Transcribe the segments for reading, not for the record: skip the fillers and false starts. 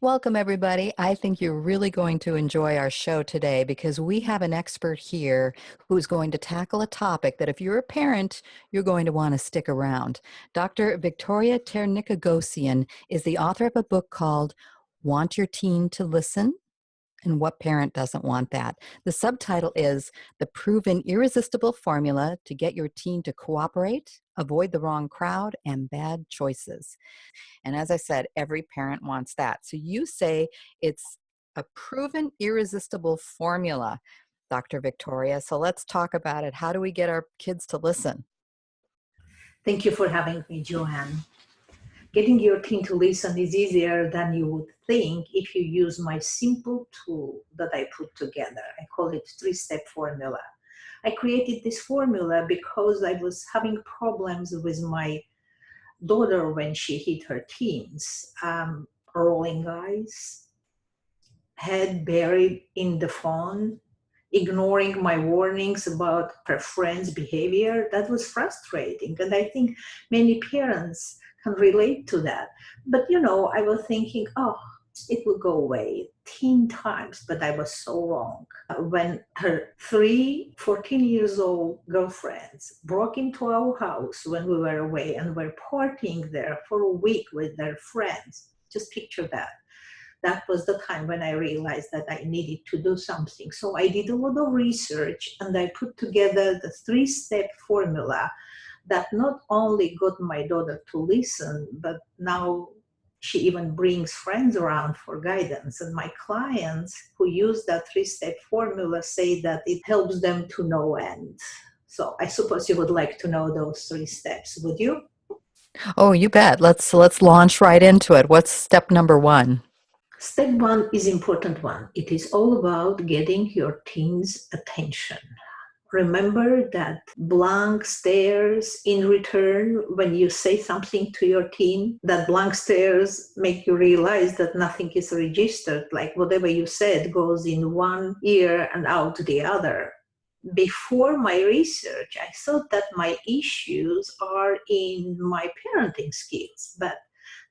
Welcome, everybody. I think you're really going to enjoy our show today because we have an expert here who's going to tackle a topic that if you're a parent, you're going to want to stick around. Dr. Viktoria Ter-Nikoghosyan is the author of a book called Want Your Teen to Listen? And what parent doesn't want that? The subtitle is The Proven Irresistible Formula to Get Your Teen to Cooperate, Avoid the Wrong Crowd, and Bad Choices. And as I said, every parent wants that. So you say it's a proven irresistible formula, Dr. Victoria. So let's talk about it. How do we get our kids to listen? Thank you for having me, Joanne. Getting your teen to listen is easier than you would think if you use my simple tool that I put together. I call it three-step formula. I created this formula because I was having problems with my daughter when she hit her teens. Rolling eyes, head buried in the phone, ignoring my warnings about her friend's behavior. That was frustrating. And I think many parents can relate to that. But I was thinking, oh, it will go away 10 times, but I was so wrong. When her 14 years old girlfriends broke into our house when we were away and were partying there for a week with their friends, just picture that. That was the time when I realized that I needed to do something. So I did a lot of research and I put together the three-step formula that not only got my daughter to listen, but now she even brings friends around for guidance. And my clients who use that three-step formula say that it helps them to no end. So I suppose you would like to know those 3 steps, would you? Oh, you bet. Let's launch right into it. What's step number 1? Step 1 is important one. It is all about getting your teen's attention. Remember that blank stares in return when you say something to your teen. That blank stares make you realize that nothing is registered, like whatever you said goes in one ear and out the other. Before my research, I thought that my issues are in my parenting skills, but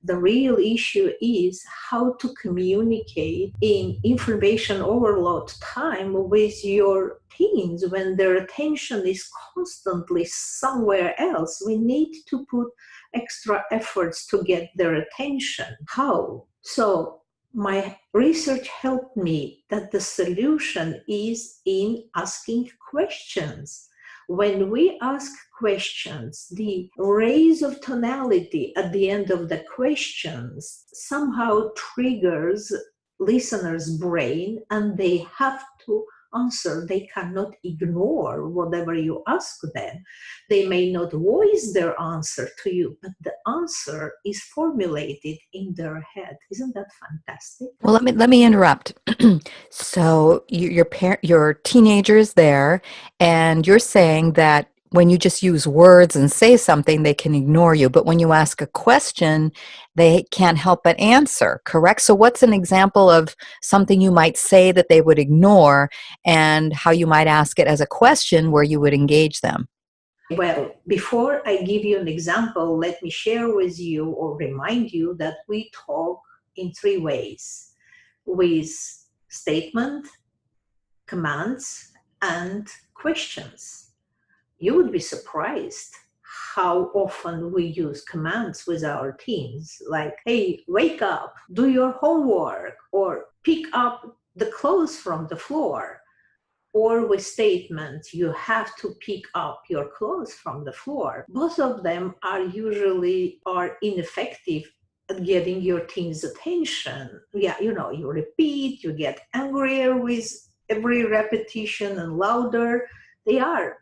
the real issue is how to communicate in information overload time with your teens when their attention is constantly somewhere else. We need to put extra efforts to get their attention. How? So my research helped me that the solution is in asking questions. When we ask questions, the raise of tonality at the end of the questions somehow triggers listeners' brain and they have to answer. They cannot ignore whatever you ask them. They may not voice their answer to you, but the answer is formulated in their head. Isn't that fantastic? Well, let me interrupt. So your teenager is there, and you're saying that when you just use words and say something, they can ignore you. But when you ask a question, they can't help but answer, correct? So what's an example of something you might say that they would ignore and how you might ask it as a question where you would engage them? Well, before I give you an example, let me share with you or remind you that we talk in 3 ways: with statement, commands, and questions. You would be surprised how often we use commands with our teens, like, hey, wake up, do your homework, or pick up the clothes from the floor. Or with statements, you have to pick up your clothes from the floor. Both of them are ineffective at getting your team's attention. Yeah, you repeat, you get angrier with every repetition and louder. They are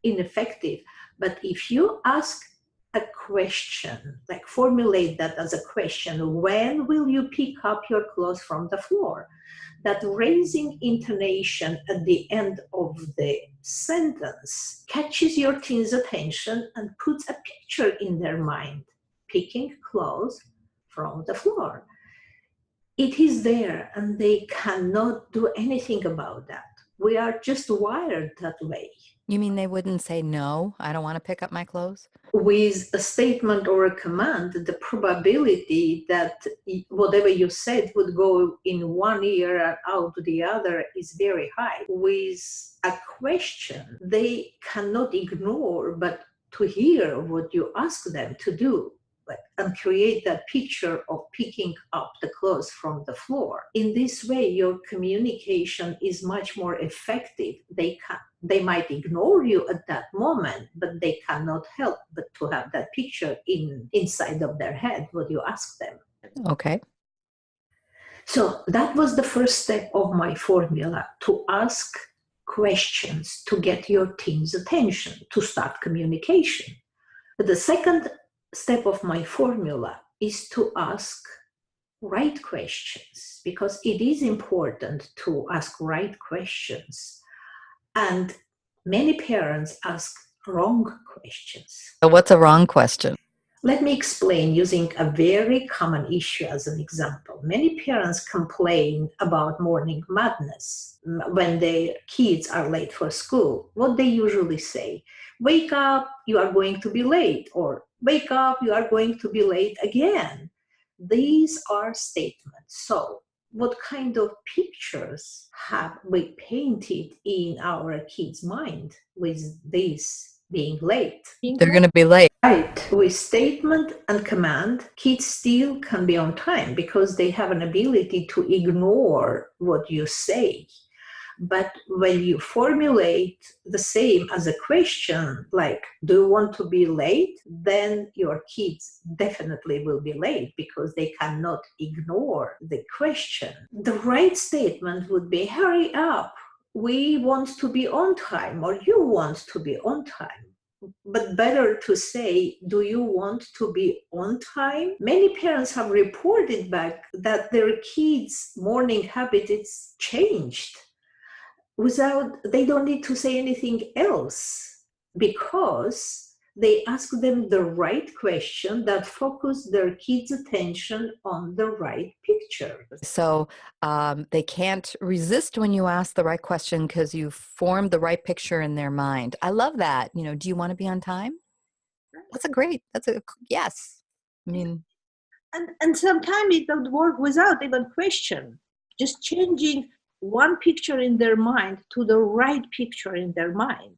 ineffective. But if you ask a question, like formulate that as a question, when will you pick up your clothes from the floor? That raising intonation at the end of the sentence catches your teen's attention and puts a picture in their mind, picking clothes from the floor. It is there and they cannot do anything about that. We are just wired that way. You mean they wouldn't say, no, I don't want to pick up my clothes? With a statement or a command, the probability that whatever you said would go in one ear and out the other is very high. With a question, they cannot ignore but to hear what you ask them to do and create that picture of picking up the clothes from the floor. In this way, your communication is much more effective. They might ignore you at that moment, but they cannot help but to have that picture inside of their head, what you ask them. Okay. So that was the first step of my formula, to ask questions to get your team's attention, to start communication. The second step of my formula is to ask right questions, because it is important to ask right questions. And many parents ask wrong questions. So what's a wrong question? Let me explain using a very common issue as an example. Many parents complain about morning madness when their kids are late for school. What they usually say, wake up, you are going to be late, or wake up, you are going to be late again. These are statements. So what kind of pictures have we painted in our kids' mind with this being late? They're going to be late. Right. With statement and command, kids still can be on time because they have an ability to ignore what you say. But when you formulate the same as a question, like, do you want to be late? Then your kids definitely will be late because they cannot ignore the question. The right statement would be, hurry up. We want to be on time, or you want to be on time. But better to say, do you want to be on time? Many parents have reported back that their kids' morning habit is changed. They don't need to say anything else, because they ask them the right question that focus their kids' attention on the right picture. So they can't resist when you ask the right question because you formed the right picture in their mind. I love that. Do you want to be on time? Yes. I mean, and sometimes it would work without even question. Just changing one picture in their mind to the right picture in their mind.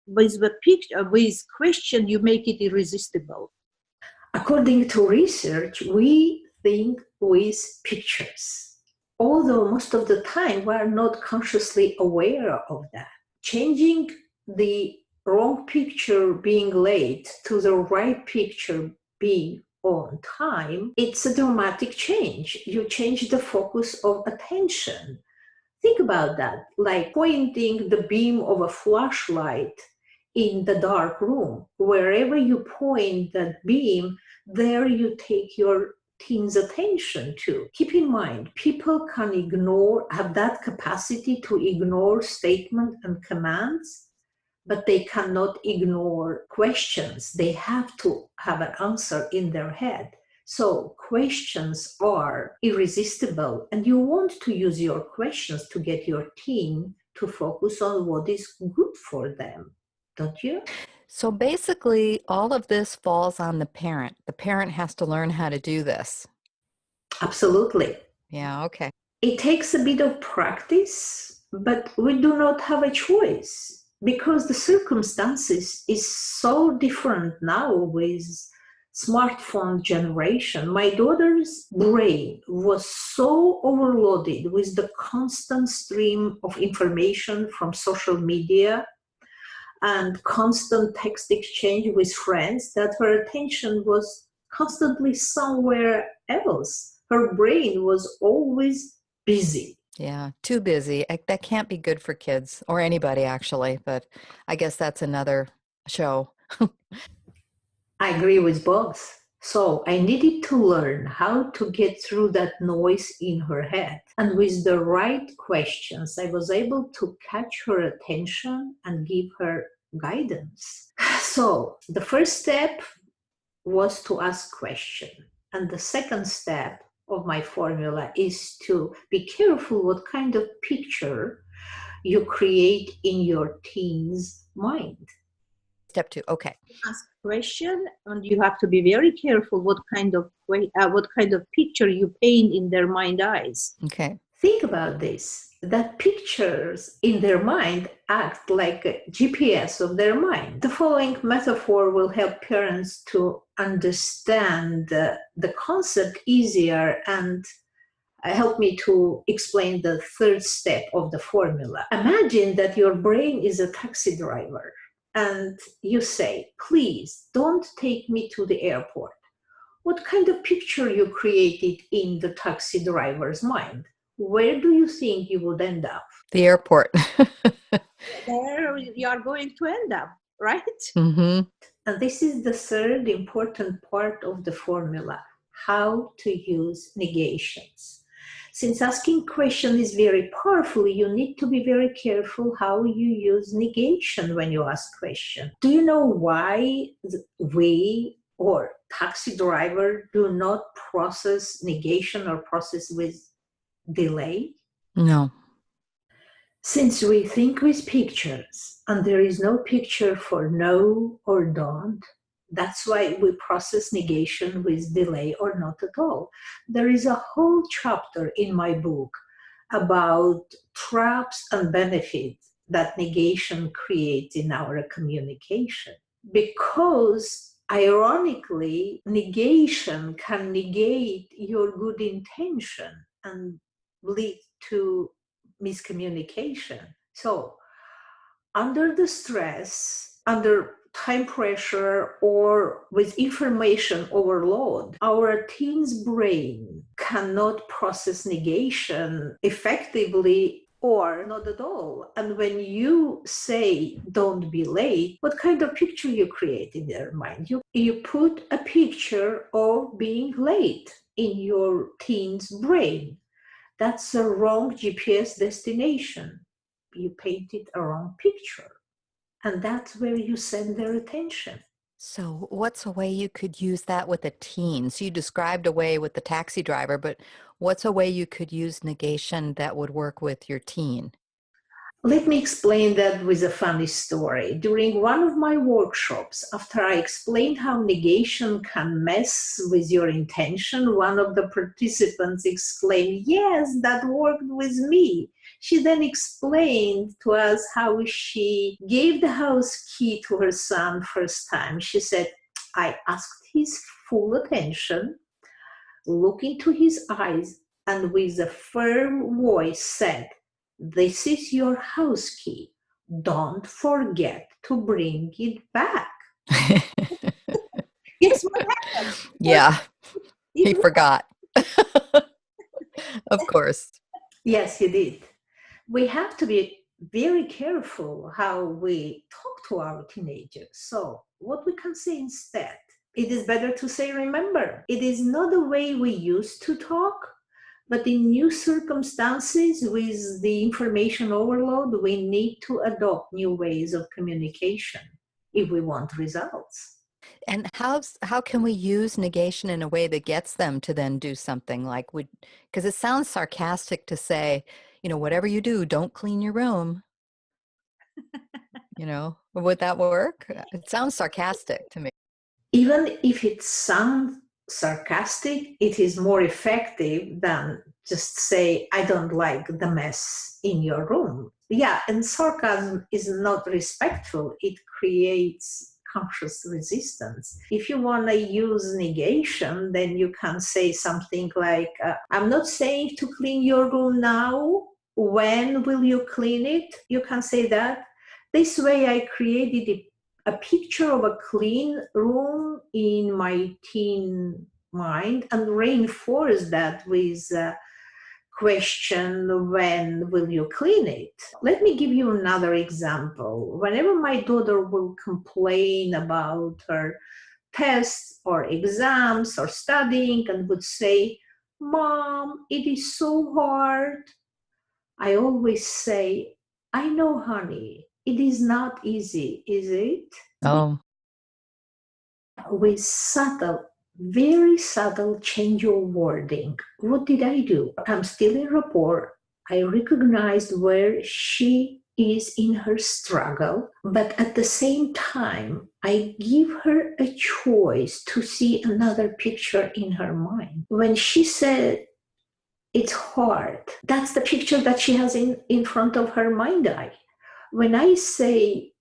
With question, you make it irresistible. According to research, we think with pictures, although most of the time we are not consciously aware of that. Changing the wrong picture being late to the right picture being on time, it's a dramatic change. You change the focus of attention. Think about that, like pointing the beam of a flashlight in the dark room. Wherever you point that beam, there you take your team's attention to. Keep in mind, people can have that capacity to ignore statements and commands, but they cannot ignore questions. They have to have an answer in their head. So questions are irresistible, and you want to use your questions to get your team to focus on what is good for them, don't you? so basically, all of this falls on the parent. The parent has to learn how to do this. Absolutely. Yeah, okay. It takes a bit of practice, but we do not have a choice because the circumstances is so different now with smartphone generation. My daughter's brain was so overloaded with the constant stream of information from social media and constant text exchange with friends that her attention was constantly somewhere else. Her brain was always busy. Yeah, too busy. That can't be good for kids or anybody, actually, but I guess that's another show. I agree with both. So I needed to learn how to get through that noise in her head. And with the right questions, I was able to catch her attention and give her guidance. So the first step was to ask questions. And the second step of my formula is to be careful what kind of picture you create in your teens' mind. Step 2. Okay. Ask question, and you have to be very careful what kind of picture you paint in their mind eyes. Okay. Think about this, that pictures in their mind act like a GPS of their mind. The following metaphor will help parents to understand the concept easier and help me to explain the third step of the formula. Imagine that your brain is a taxi driver and you say, please don't take me to the airport. What kind of picture you created in the taxi driver's mind? Where do you think you would end up? The airport. There you are going to end up, right? Mm-hmm. And this is the third important part of the formula, how to use negations. Since asking question is very powerful, you need to be very careful how you use negation when you ask question. Do you know why we or taxi driver do not process negation or process with delay? No. Since we think with pictures and there is no picture for no or don't, that's why we process negation with delay or not at all. There is a whole chapter in my book about traps and benefits that negation creates in our communication. Because ironically, negation can negate your good intention and lead to miscommunication. So, under the stress, under time pressure, or with information overload, our teen's brain cannot process negation effectively or not at all. And when you say don't be late, what kind of picture you create in their mind? You put a picture of being late in your teen's brain. That's a wrong GPS destination. You painted a wrong picture. And that's where you send their attention. So what's a way you could use that with a teen? So you described a way with the taxi driver, but what's a way you could use negation that would work with your teen? Let me explain that with a funny story. During one of my workshops, after I explained how negation can mess with your intention, one of the participants exclaimed, "Yes, that worked with me." She then explained to us how she gave the house key to her son first time. She said, "I asked his full attention, looked into his eyes, and with a firm voice said, 'This is your house key. Don't forget to bring it back.'" Guess what happened? Yeah, he It forgot. Of course. Yes, he did. We have to be very careful how we talk to our teenagers. So, what we can say instead? It is better to say, remember, it is not the way we used to talk, but in new circumstances with the information overload, we need to adopt new ways of communication if we want results. And how can we use negation in a way that gets them to then do something like because it sounds sarcastic to say, whatever you do, don't clean your room. Would that work? It sounds sarcastic to me. Even if it sounds sarcastic, it is more effective than just say, "I don't like the mess in your room." Yeah, and sarcasm is not respectful. It creates conscious resistance. If you want to use negation, then you can say something like, "I'm not saying to clean your room now. When will you clean it?" You can say that. This way I created a picture of a clean room in my teen mind and reinforce that with a question, "When will you clean it?" Let me give you another example. Whenever my daughter will complain about her tests or exams or studying and would say, "Mom, it is so hard," I always say, "I know, honey, it is not easy, is it?" Oh, With subtle, very subtle change of wording. What did I do? I'm still in rapport. I recognized where she is in her struggle, but at the same time, I give her a choice to see another picture in her mind. When she said, it's hard, that's the picture that she has in front of her mind eye. When I say,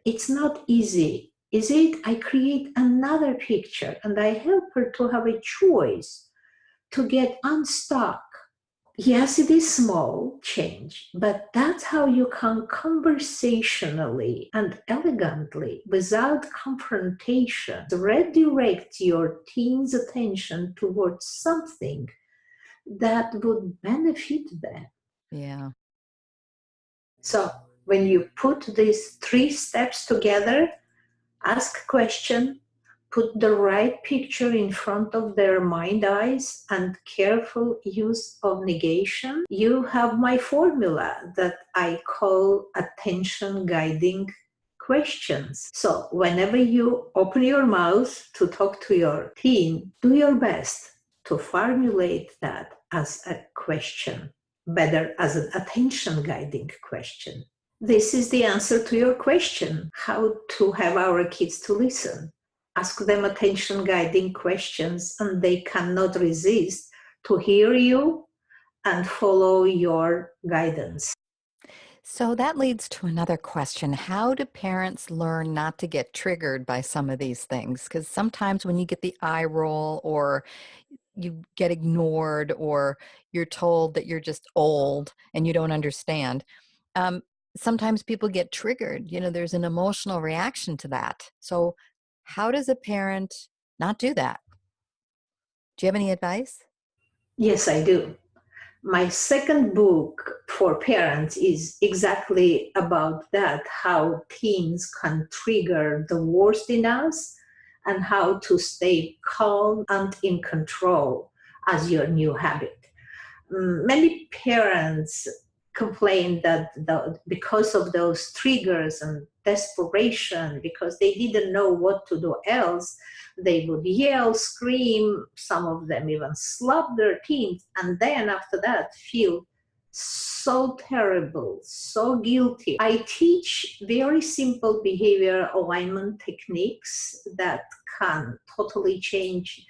it's not easy, is it? I create another picture and I help her to have a choice to get unstuck. Yes, it is small change, but that's how you can conversationally and elegantly, without confrontation, redirect your teen's attention towards something that would benefit them. Yeah. So when you put these 3 steps together, ask a question, put the right picture in front of their mind eyes, and careful use of negation, you have my formula that I call attention guiding questions. So whenever you open your mouth to talk to your teen, do your best to formulate that as a question, better as an attention guiding question. This is the answer to your question, how to have our kids to listen. Ask them attention guiding questions and they cannot resist to hear you and follow your guidance. So that leads to another question. How do parents learn not to get triggered by some of these things? Because sometimes when you get the eye roll or you get ignored or you're told that you're just old and you don't understand, um, sometimes people get triggered. There's an emotional reaction to that. So how does a parent not do that? Do you have any advice? Yes, I do. My second book for parents is exactly about that, how teens can trigger the worst in us and how to stay calm and in control as your new habit. Many parents complain that because of those triggers and desperation, because they didn't know what to do else, they would yell, scream, some of them even slap their teens, and then after that feel so terrible, so guilty. I teach very simple behavior alignment techniques that can totally change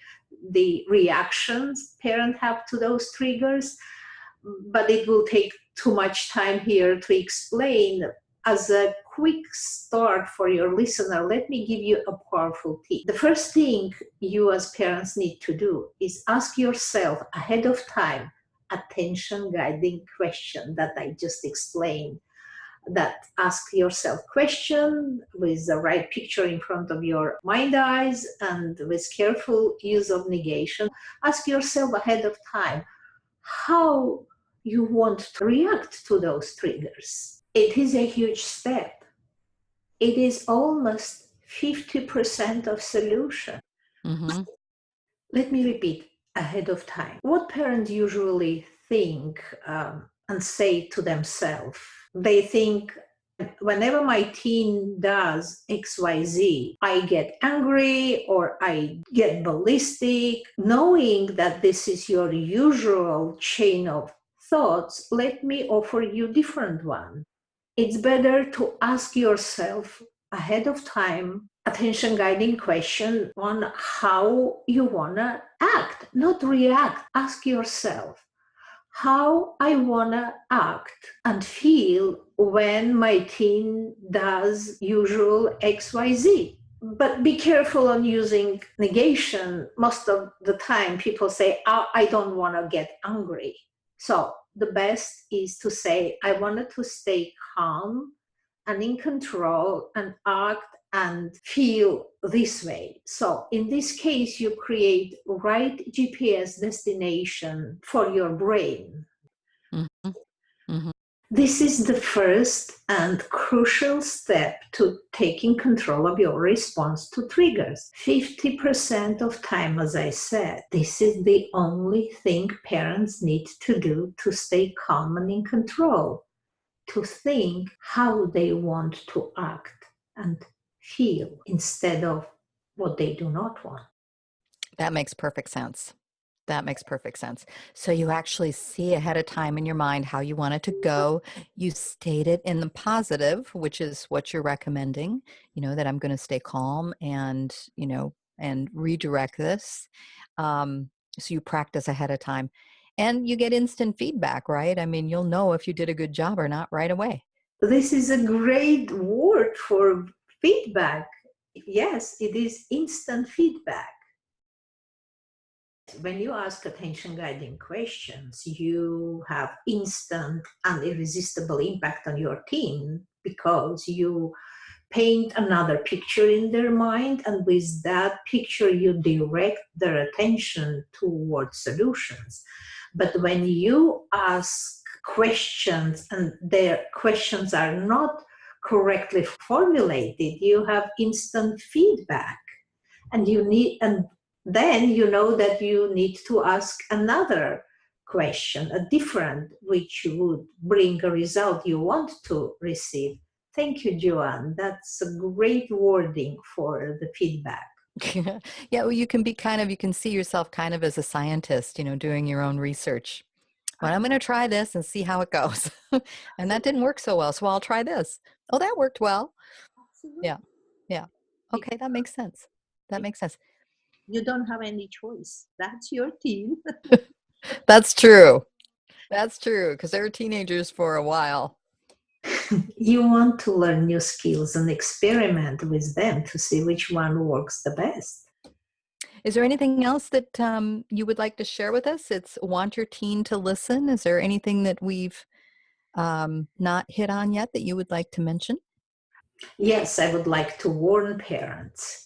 the reactions parents have to those triggers, but it will take too much time here to explain. As a quick start for your listener, let me give you a powerful tip. The first thing you as parents need to do is ask yourself ahead of time attention guiding question that I just explained. That ask yourself question with the right picture in front of your mind eyes and with careful use of negation. Ask yourself ahead of time how you want to react to those triggers. It is a huge step. It is almost 50% of solution. Mm-hmm. Let me repeat ahead of time. What parents usually think and say to themselves, they think, whenever my teen does XYZ, I get angry or I get ballistic. Knowing that this is your usual chain of thoughts, let me offer you different one. It's better to ask yourself ahead of time attention guiding question on how you want to act, not react. Ask yourself how I want to act and feel when my teen does usual XYZ. But be careful on using negation. Most of the time people say, oh, I don't want to get angry. So the best is to say, I wanted to stay calm and in control and act and feel this way. So in this case, you create right GPS destination for your brain. Mm-hmm. Mm-hmm. This is the first and crucial step to taking control of your response to triggers. 50% of time, as I said, this is the only thing parents need to do to stay calm and in control, to think how they want to act and feel instead of what they do not want. That makes perfect sense. That makes perfect sense. So you actually see ahead of time in your mind how you want it to go. You state it in the positive, which is what you're recommending, that I'm going to stay calm and, and redirect this. So you practice ahead of time and you get instant feedback, right? I mean, you'll know if you did a good job or not right away. This is a great word for feedback. Yes, it is instant feedback. When you ask attention guiding questions, you have instant and irresistible impact on your team because you paint another picture in their mind, and with that picture you direct their attention towards solutions. But when you ask questions and their questions are not correctly formulated, you have instant feedback, and then you know that you need to ask another question, a different, which would bring a result you want to receive. Thank you, Joanne. That's a great wording for the feedback. Yeah, well, you can see yourself kind of as a scientist, doing your own research. Well, I'm going to try this and see how it goes. And that didn't work so well, so I'll try this. Oh, that worked well. Yeah. Yeah. Okay, that makes sense. That makes sense. You don't have any choice. That's your team. That's true. That's true, because they were teenagers for a while. You want to learn new skills and experiment with them to see which one works the best. Is there anything else that you would like to share with us? It's want your teen to listen. Is there anything that we've not hit on yet that you would like to mention? Yes, I would like to warn parents.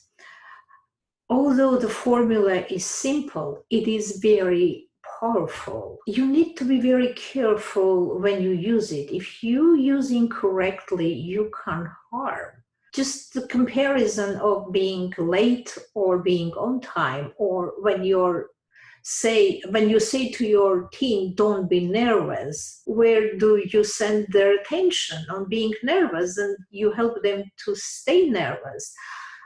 Although the formula is simple, it is very powerful. You need to be very careful when you use it. If you use incorrectly, you can harm. Just the comparison of being late or being on time, or when you say to your teen, don't be nervous, where do you send their attention? On being nervous, and you help them to stay nervous.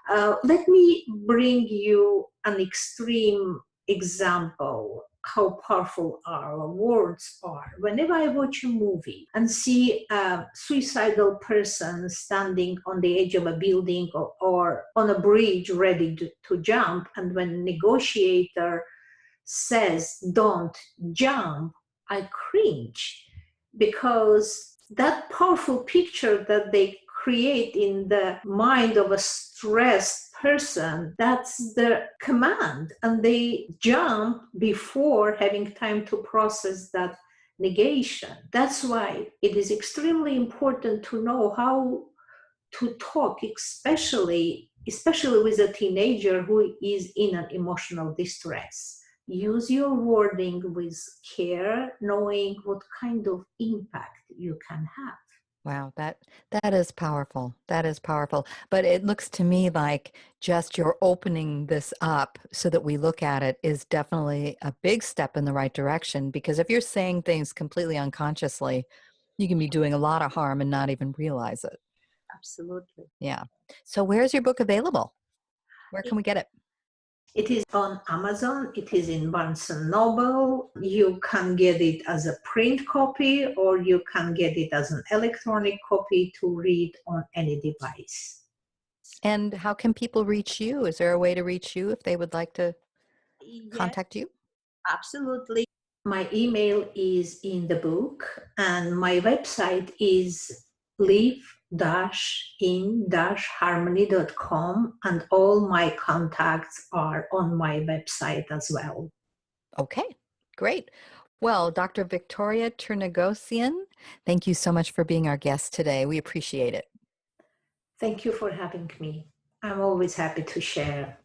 Let me bring you an extreme example how powerful our words are. Whenever I watch a movie and see a suicidal person standing on the edge of a building or on a bridge ready to jump, and when negotiator says don't jump, I cringe, because that powerful picture that they create in the mind of a stressed person, that's the command, and they jump before having time to process that negation. That's why it is extremely important to know how to talk, especially with a teenager who is in an emotional distress. Use your wording with care, knowing what kind of impact you can have. Wow, that is powerful. That is powerful. But it looks to me like just you're opening this up so that we look at it is definitely a big step in the right direction, because if you're saying things completely unconsciously, you can be doing a lot of harm and not even realize it. Absolutely. Yeah. So where's your book available? Where can we get it? It is on Amazon. It is in Barnes & Noble. You can get it as a print copy, or you can get it as an electronic copy to read on any device. And how can people reach you? Is there a way to reach you if they would like to contact you? Absolutely. My email is in the book, and my website is live-in-harmony.com, and all my contacts are on my website as well. Okay, great. Well, Dr. Viktoria Ter-Nikoghosyan, thank you so much for being our guest today. We appreciate it. Thank you for having me. I'm always happy to share.